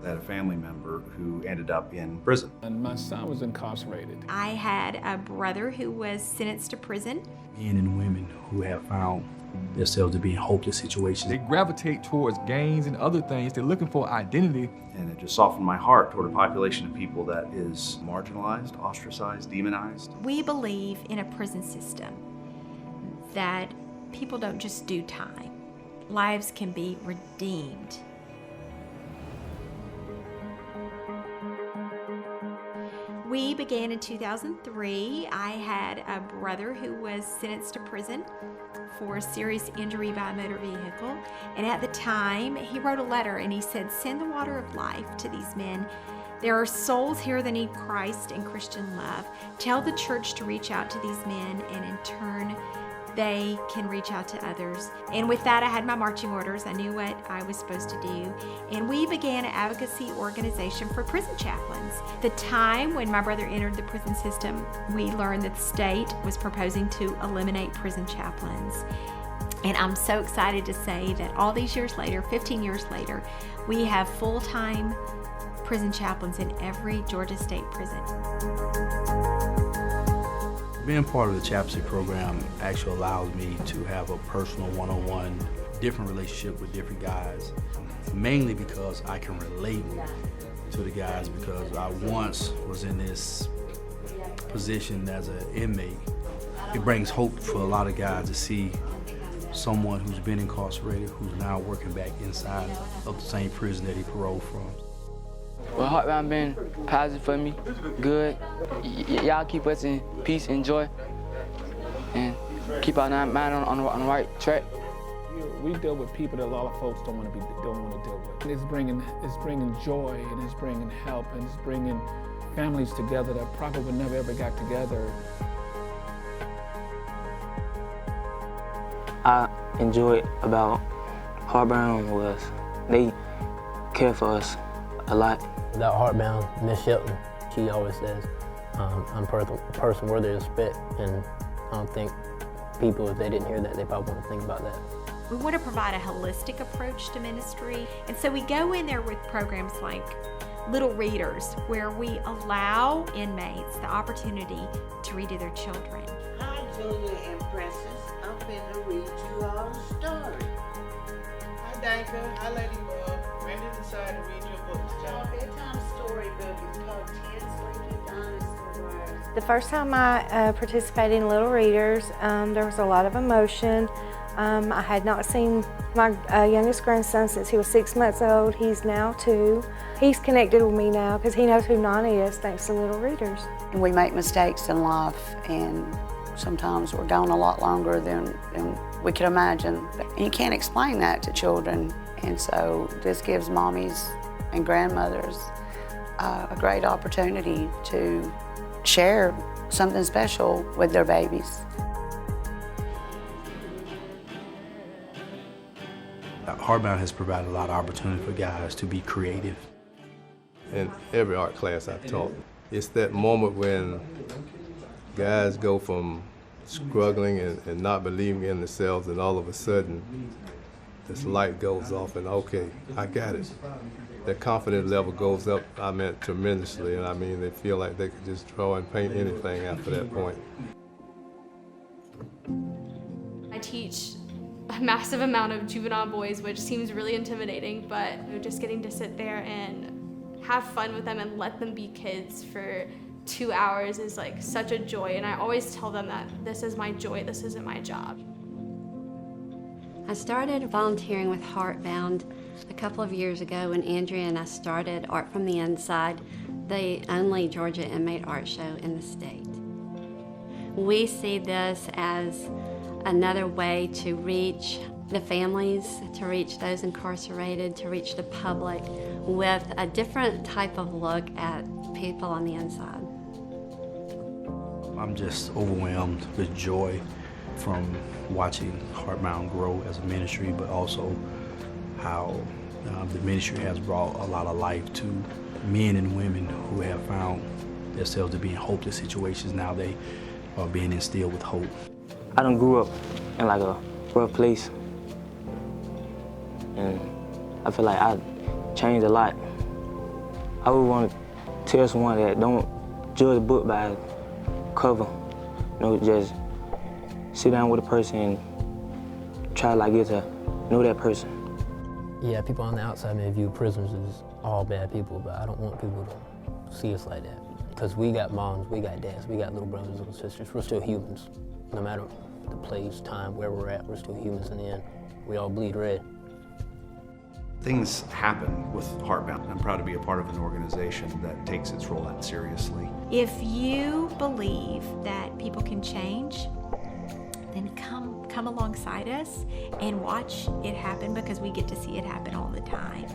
I had a family member who ended up in prison. And my son was incarcerated. I had a brother who was sentenced to prison. Men and women who have found themselves to be in hopeless situations. They gravitate towards gangs and other things. They're looking for identity. And it just softened my heart toward a population of people that is marginalized, ostracized, demonized. We believe in a prison system that people don't just do time. Lives can be redeemed. We began in 2003. I had a brother who was sentenced to prison for serious injury by a motor vehicle. And at the time, he wrote a letter and he said, "Send the water of life to these men. There are souls here that need Christ and Christian love. Tell the church to reach out to these men, and in turn, they can reach out to others." And with that, I had my marching orders. I knew what I was supposed to do. And we began an advocacy organization for prison chaplains. The time when my brother entered the prison system, we learned that the state was proposing to eliminate prison chaplains. And I'm so excited to say that all these years later, 15 years later, we have full-time prison chaplains in every Georgia state prison. Being part of the chaplaincy program actually allows me to have a personal one-on-one, different relationship with different guys, mainly because I can relate to the guys because I once was in this position as an inmate. It brings hope for a lot of guys to see someone who's been incarcerated who's now working back inside of the same prison that he paroled from. Well, HeartBound been positive for me, good. Y'all keep us in peace and joy, and keep our mind on the right track. We deal with people that a lot of folks don't want to deal with. It's bringing joy, and it's bringing help, and it's bringing families together that probably would never ever got together. I enjoy about HeartBound was they care for us a lot. Without HeartBound, Miss Shelton, she always says, I'm a person worthy of respect, and I don't think people, if they didn't hear that, they probably wouldn't think about that. We want to provide a holistic approach to ministry, and so we go in there with programs like Little Readers, where we allow inmates the opportunity to read to their children. Hi, Junior and Princess. I'm finna read you all a story. Hi, Danka. Hi, Ladybug. When did you decide to read your books, John? Bedtime storybook is called 10 Sleepy Dinosaurs. The first time I participated in Little Readers, there was a lot of emotion. I had not seen my youngest grandson since he was 6 months old. He's now 2. He's connected with me now because he knows who Nana is thanks to Little Readers. And we make mistakes in life, and sometimes we're gone a lot longer than we could imagine. And you can't explain that to children. And so this gives mommies and grandmothers a great opportunity to share something special with their babies. HeartBound has provided a lot of opportunity for guys to be creative. In every art class I've taught, it's that moment when guys go from struggling and not believing in themselves, and all of a sudden this light goes off and okay, I got it. Their confidence level goes up, tremendously, and they feel like they could just draw and paint anything after that point. I teach a massive amount of juvenile boys, which seems really intimidating, but just getting to sit there and have fun with them and let them be kids for 2 hours is like such a joy, and I always tell them that this is my joy, this isn't my job. I started volunteering with HeartBound a couple of years ago when Andrea and I started Art from the Inside, the only Georgia inmate art show in the state. We see this as another way to reach the families, to reach those incarcerated, to reach the public with a different type of look at people on the inside. I'm just overwhelmed with joy from watching HeartBound grow as a ministry, but also how the ministry has brought a lot of life to men and women who have found themselves to be in hopeless situations. Now they are being instilled with hope. I done grew up in like a rough place, and I feel like I changed a lot I would want to tell someone that don't judge a book by cover. Just sit down with a person and try to get to know that person. Yeah, people on the outside may view prisoners as all bad people, but I don't want people to see us like that. Because we got moms, we got dads, we got little brothers and sisters. We're still humans. No matter the place, time, where we're at, we're still humans in the end. We all bleed red. Things happen with HeartBound. I'm proud to be a part of an organization that takes its role that seriously. If you believe that people can change, then come alongside us and watch it happen, because we get to see it happen all the time.